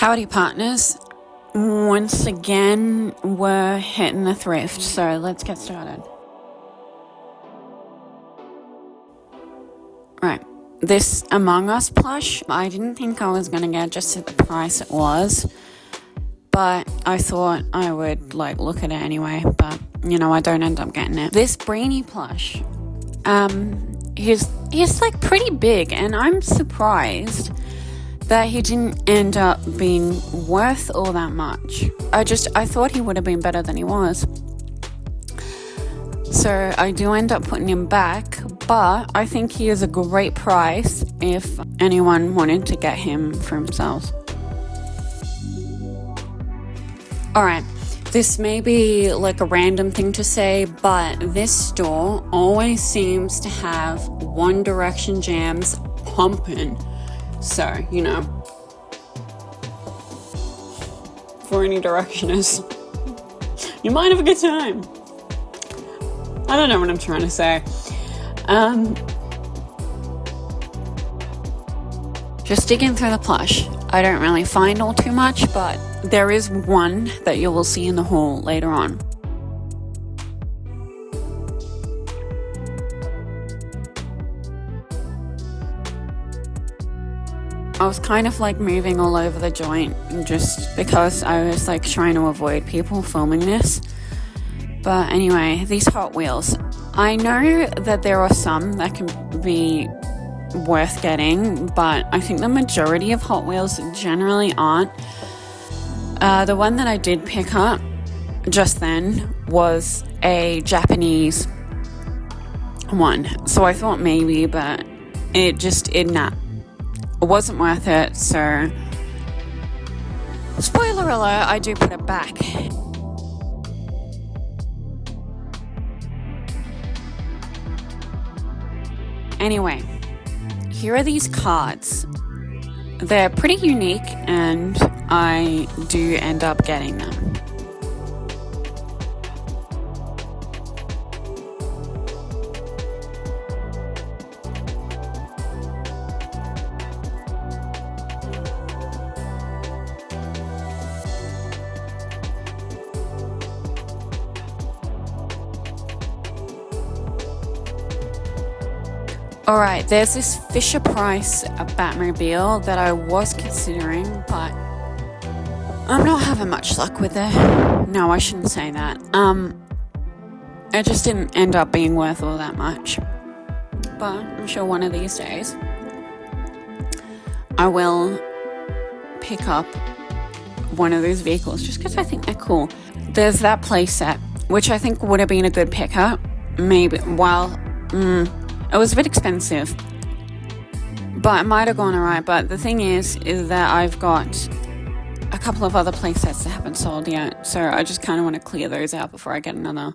Howdy partners, once again we're hitting the thrift, so let's get started. Right, this Among Us plush, I didn't think I was going to get just at the price it was, but I thought I would look at it anyway, but I don't end up getting it. This Brainy plush, he's pretty big, and I'm surprised that he didn't end up being worth all that much. I thought he would have been better than he was. So I do end up putting him back, but I think he is a great price if anyone wanted to get him for themselves. Alright, this may be a random thing to say, but this store always seems to have One Direction jams pumping. So, for any Directioners, you might have a good time. I don't know what I'm trying to say. Just digging through the plush, I don't really find all too much, but there is one that you will see in the haul later on. I was kind of moving all over the joint just because I was trying to avoid people filming this. But anyway, these Hot Wheels. I know that there are some that can be worth getting, but I think the majority of Hot Wheels generally aren't. The one that I did pick up just then was a Japanese one. So I thought maybe, but it wasn't worth it, so spoiler alert, I do put it back. Anyway, here are these cards. They're pretty unique and I do end up getting them. Alright, there's this Fisher-Price Batmobile that I was considering, but I'm not having much luck with it. No, I shouldn't say that. It just didn't end up being worth all that much. But I'm sure one of these days I will pick up one of those vehicles just because I think they're cool. There's that playset, which I think would have been a good pickup. Maybe, it was a bit expensive, but it might have gone alright. But the thing is that I've got a couple of other playsets that haven't sold yet, so I just kind of want to clear those out before I get another.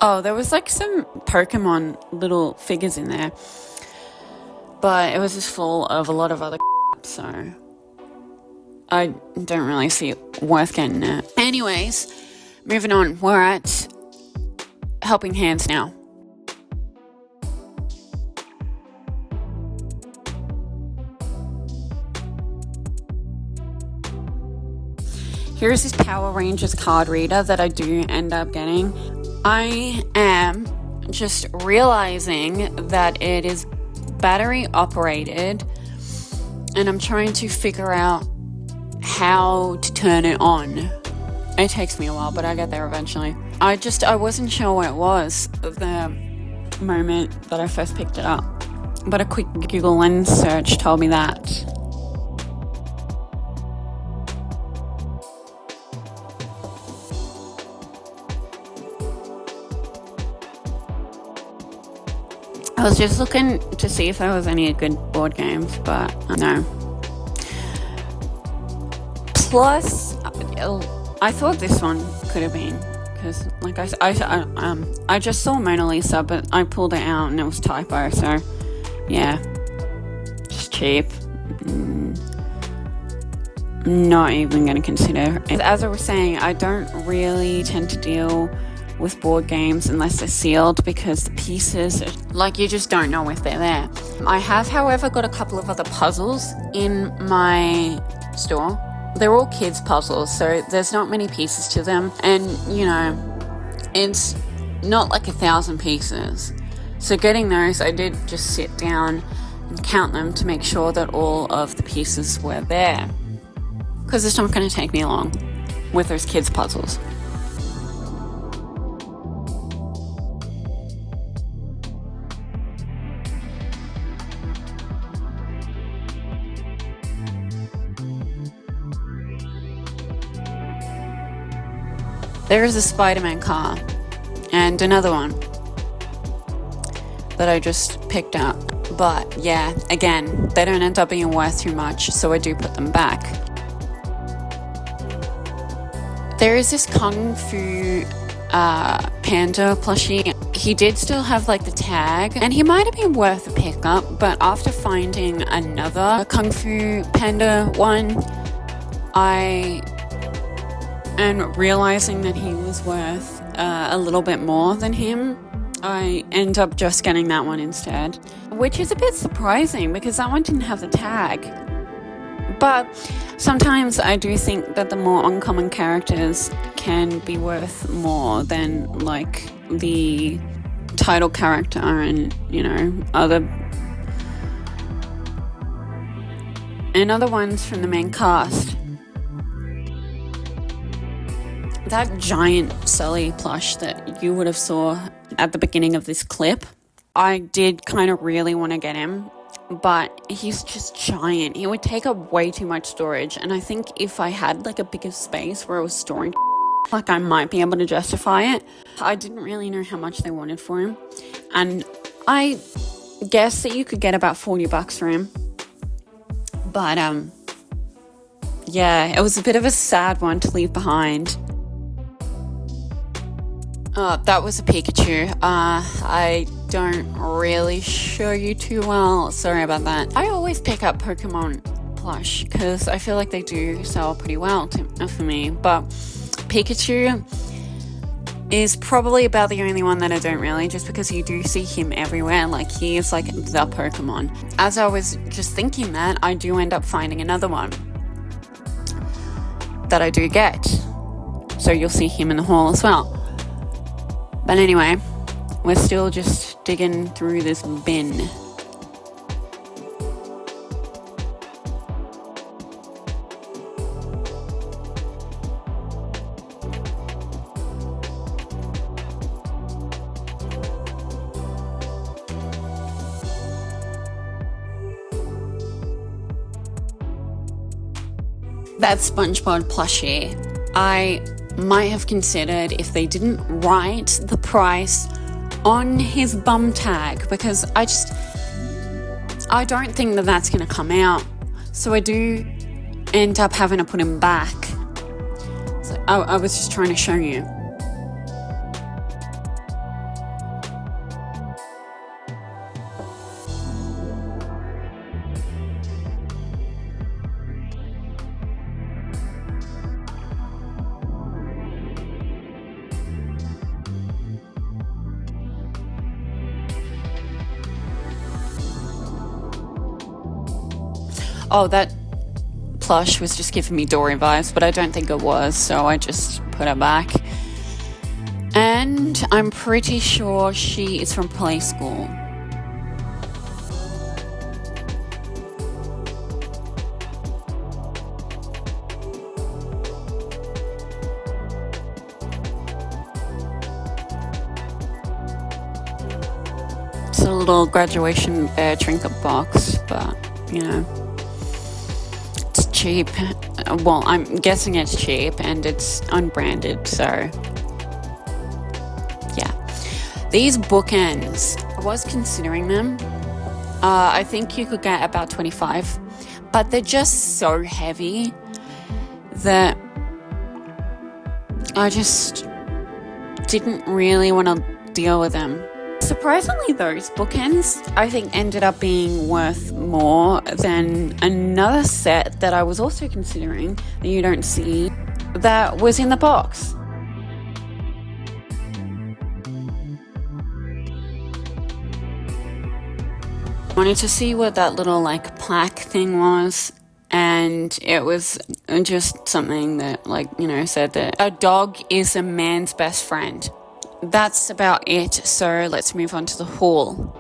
Oh, there was some Pokemon little figures in there, but it was just full of a lot of other so I don't really see it worth getting it. Anyways, moving on, we're at Helping Hands now. Here's this Power Rangers card reader that I do end up getting. I am just realizing that it is battery operated, and I'm trying to figure out how to turn it on. It takes me a while, but I get there eventually. I wasn't sure what it was the moment that I first picked it up, but a quick Google Lens search told me that. I was just looking to see if there was any good board games, but no. Plus, I thought this one could have been, because I just saw Mona Lisa, but I pulled it out and it was typo, so yeah, just cheap. Not even going to consider. As I was saying, I don't really tend to deal with board games unless they're sealed, because the pieces, like, you just don't know if they're there. I have, however, got a couple of other puzzles in my store. They're all kids puzzles, so there's not many pieces to them, and you know, it's not like 1,000 pieces. So getting those, I did just sit down and count them to make sure that all of the pieces were there, because it's not going to take me long with those kids puzzles. There is a Spider-Man car and another one that I just picked up. But yeah, again, they don't end up being worth too much, so I do put them back. There is this Kung Fu Panda plushie. He did still have like the tag, and he might have been worth a pickup, but after finding another Kung Fu Panda one, and realizing that he was worth a little bit more than him, I end up just getting that one instead, which is a bit surprising because that one didn't have the tag. But sometimes I do think that the more uncommon characters can be worth more than like the title character and, you know, other ones from the main cast. That giant Sully plush that you would have saw at the beginning of this clip, I did kind of really want to get him, but he's just giant. He would take up way too much storage, and I think if I had like a bigger space where I was storing like I might be able to justify it. I didn't really know how much they wanted for him, and I guess that you could get about $40 for him, but yeah, it was a bit of a sad one to leave behind. That was a Pikachu. I don't really show you too well. Sorry about that. I always pick up Pokemon plush because I feel like they do sell pretty well for me. But Pikachu is probably about the only one that I don't really, just because you do see him everywhere. Like, he is like the Pokemon. As I was just thinking that, I do end up finding another one that I do get. So you'll see him in the haul as well. But anyway, we're still just digging through this bin. That SpongeBob plushie, I might have considered if they didn't write the price on his bum tag, because I don't think that that's going to come out, so I do end up having to put him back. So I was just trying to show you. Oh, that plush was just giving me Dory vibes, but I don't think it was, so I just put her back. And I'm pretty sure she is from Play School. It's a little graduation bear trinket box, but, you know, cheap. Well, I'm guessing it's cheap and it's unbranded, so yeah. These bookends, I was considering them. I think you could get about 25, but they're just so heavy that I just didn't really want to deal with them. Surprisingly, those bookends, I think, ended up being worth more than another set that I was also considering that you don't see that was in the box. Wanted to see what that little like plaque thing was, and it was just something that, like, you know, said that a dog is a man's best friend. That's about it, so let's move on to the haul.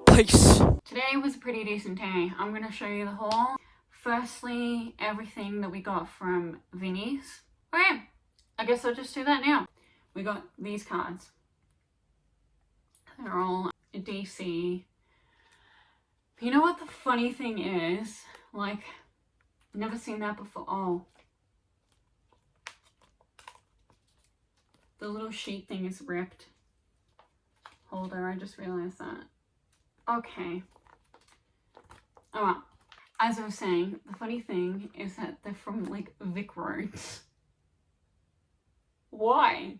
Peace. Today was a pretty decent day. I'm going to show you the haul. Firstly, everything that we got from Vinnie's. Okay, I guess I'll just do that now. We got these cards. They're all DC. You know what the funny thing is? Like, never seen that before. Oh. The little sheet thing is ripped. Holder, I just realized that. Okay. Oh well. As I was saying, the funny thing is that they're from, like, VicRoads. Why?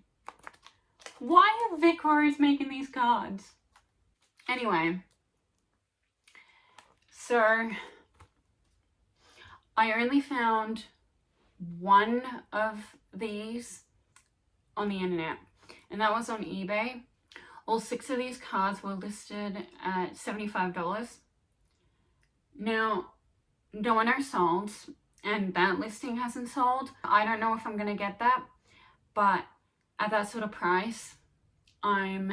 Why are VicRoads making these cards? Anyway. So, I only found one of these on the internet, and that was on eBay. All 6 of these cards were listed at $75. Now, no one are sold, and that listing hasn't sold. I don't know if I'm gonna get that, but at that sort of price, I'm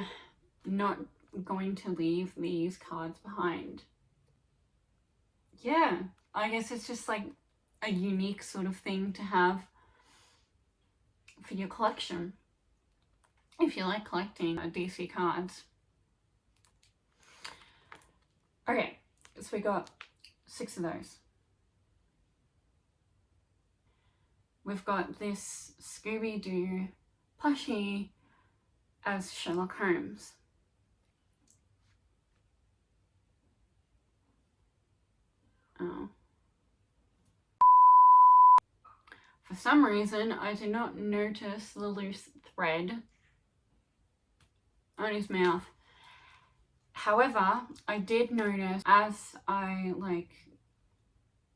not going to leave these cards behind. Yeah, I guess it's just like a unique sort of thing to have for your collection if you like collecting DC cards. Okay, so we got 6 of those. We've got this Scooby-Doo plushie as Sherlock Holmes. Oh. For some reason, I did not notice the loose thread on his mouth. However, I did notice as I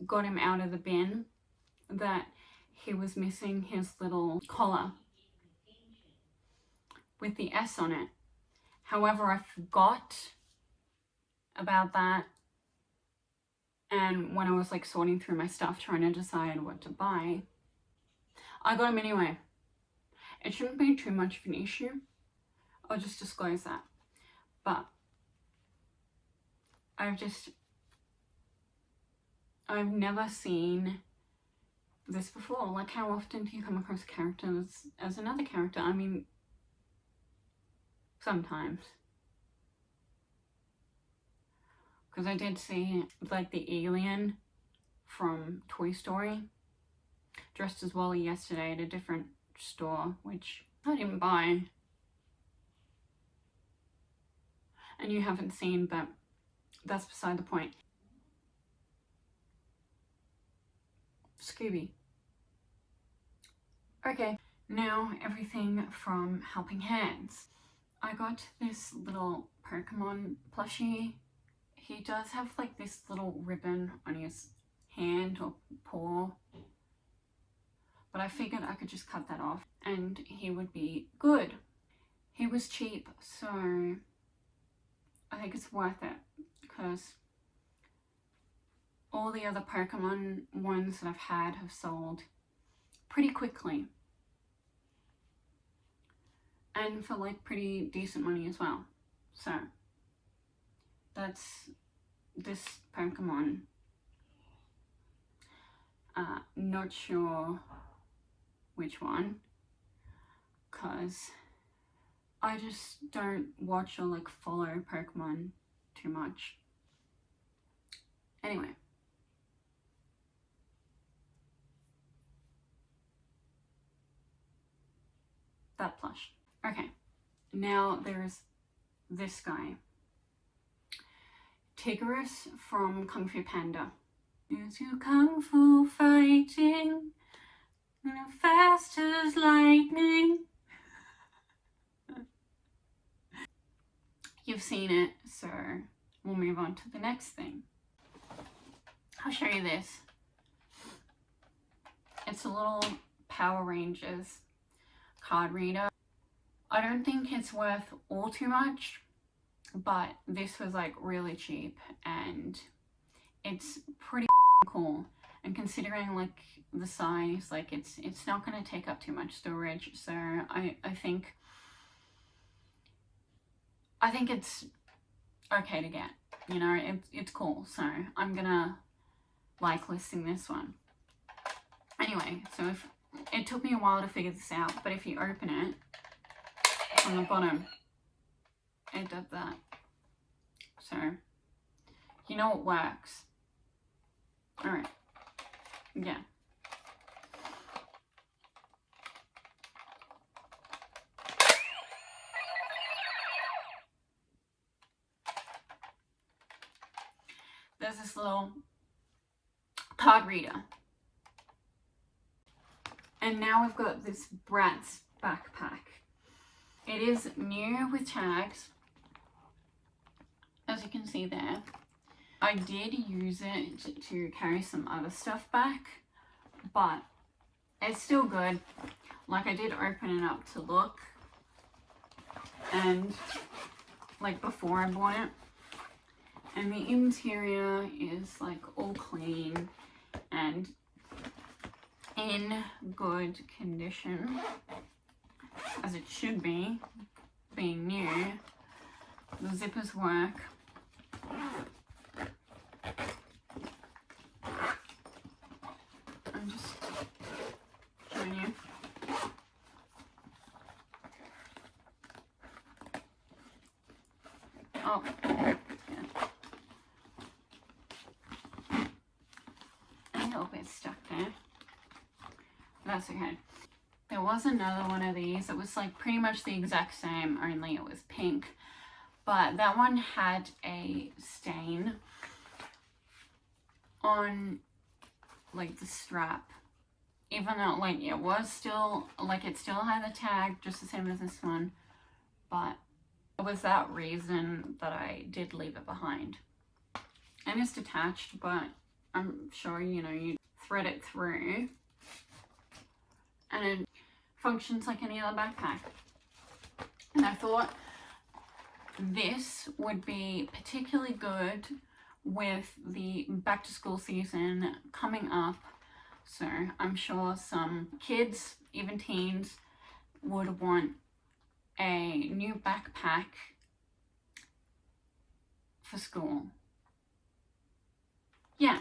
got him out of the bin that he was missing his little collar with the S on it. However, I forgot about that, and when I was sorting through my stuff trying to decide what to buy, I got him anyway. It shouldn't be too much of an issue. I'll just disclose that. But I've never seen this before. Like, how often do you come across characters as another character? I mean, sometimes. Because I did see, the alien from Toy Story dressed as Wally yesterday at a different store, which I didn't buy. And you haven't seen, but that's beside the point. Scooby. Okay, now everything from Helping Hands. I got this little Pokemon plushie. He does have this little ribbon on his hand or paw, but I figured I could just cut that off and he would be good. He was cheap, so I think it's worth it, because all the other Pokemon ones that I've had have sold pretty quickly, and for pretty decent money as well. So that's this Pokemon. Not sure which one, because I just don't watch or follow Pokemon too much. Anyway. That plush. Okay, now there's this guy. Tigris from Kung Fu Panda. Is you kung fu fighting, fast as lightning? You've seen it, so we'll move on to the next thing. I'll show you this. It's a little Power Rangers card reader. I don't think it's worth all too much. but this was like really cheap and it's pretty cool. And considering like the size, like it's not going to take up too much storage, so I think it's okay to get, you know, it's cool. So I'm gonna like listing this one. Anyway, so if it took me a while to figure this out, but if you open it on the bottom, it does that. So you know it works. All right, yeah. There's this little card reader. And now we've got this Bratz backpack. It is new with tags, as you can see there. I did use it to carry some other stuff back, but it's still good. Like, I did open it up to look, and like before I bought it, and the interior is like all clean and in good condition, as it should be, being new. The zippers work. I'm just showing you. Oh, yeah. A little bit stuck there. That's okay. There was another one of these. It was like pretty much the exact same, only it was pink. But that one had a stain on like the strap. Even though like it was still, like it still had the tag just the same as this one. But it was that reason that I did leave it behind. And it's detached, but I'm sure, you know, you thread it through and it functions like any other backpack. And I thought this would be particularly good with the back to school season coming up. So I'm sure some kids, even teens, would want a new backpack for school. Yeah.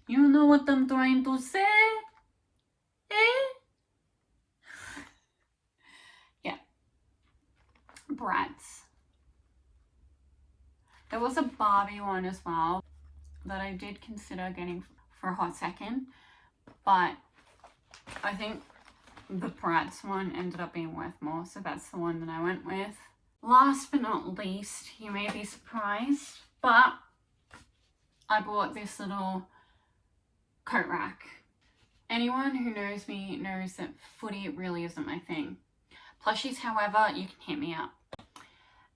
You know what I'm trying to say? Yeah. Bratz. There was a Barbie one as well that I did consider getting for a hot second, but I think the Bratz one ended up being worth more, so that's the one that I went with. Last but not least, you may be surprised, but I bought this little coat rack. Anyone who knows me knows that footy really isn't my thing. Plushies, however, you can hit me up.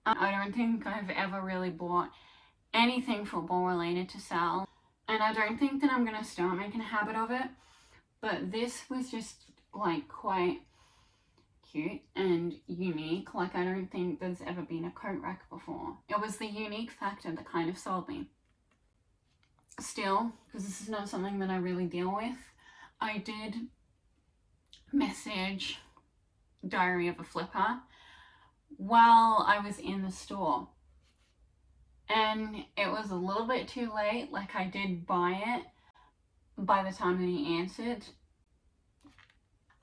I don't think I've ever really bought anything football related to sell, and I don't think that I'm going to start making a habit of it, but this was just like quite cute and unique. Like, I don't think there's ever been a coat rack before. It was the unique factor that kind of sold me. Still, because this is not something that I really deal with, I did message Diary of a Flipper while I was in the store, and it was a little bit too late. Like, I did buy it by the time that he answered.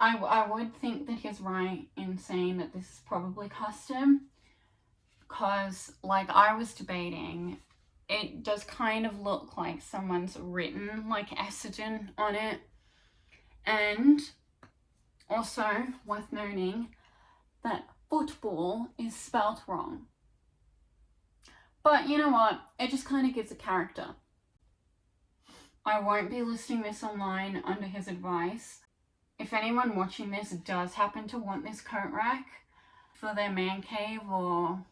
I would think that he's right in saying that this is probably custom, because like I was debating, it does kind of look like someone's written like Essendon on it. And also worth noting that football is spelt wrong. But you know what? It just kind of gives a character. I won't be listing this online under his advice. If anyone watching this does happen to want this coat rack for their man cave or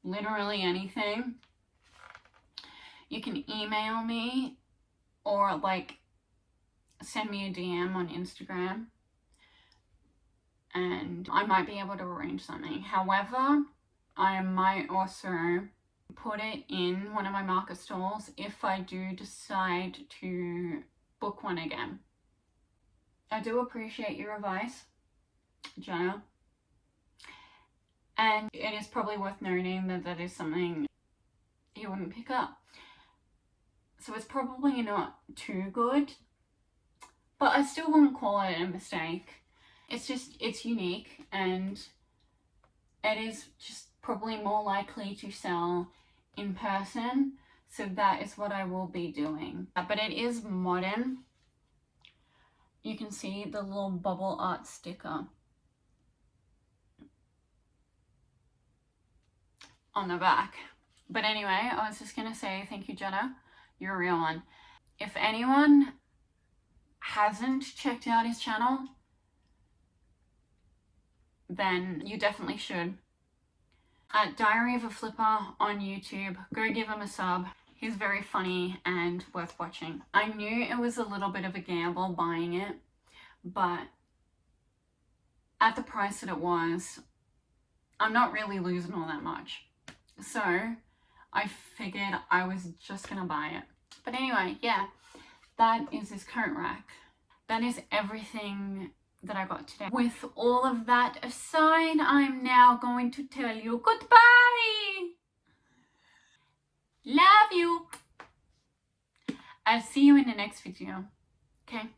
literally anything, you can email me or like send me a DM on Instagram and I might be able to arrange something. However, I might also put it in one of my market stalls if I do decide to book one again. I do appreciate your advice, Jenna. And it is probably worth noting that that is something you wouldn't pick up. So it's probably not too good, but I still wouldn't call it a mistake. It's unique, and it is just probably more likely to sell in person. So that is what I will be doing. But it is modern. You can see the little bubble art sticker on the back. But anyway, I was just gonna say thank you, Jenna. You're a real one. If anyone hasn't checked out his channel, then you definitely should. At Diary of a Flipper on YouTube, go give him a sub. He's very funny and worth watching. I knew it was a little bit of a gamble buying it, but at the price that it was, I'm not really losing all that much. So I figured I was just gonna buy it. But anyway, yeah, that is this current rack. That is everything that I got today. With all of that aside, I'm now going to tell you goodbye. Love you. I'll see you in the next video. Okay?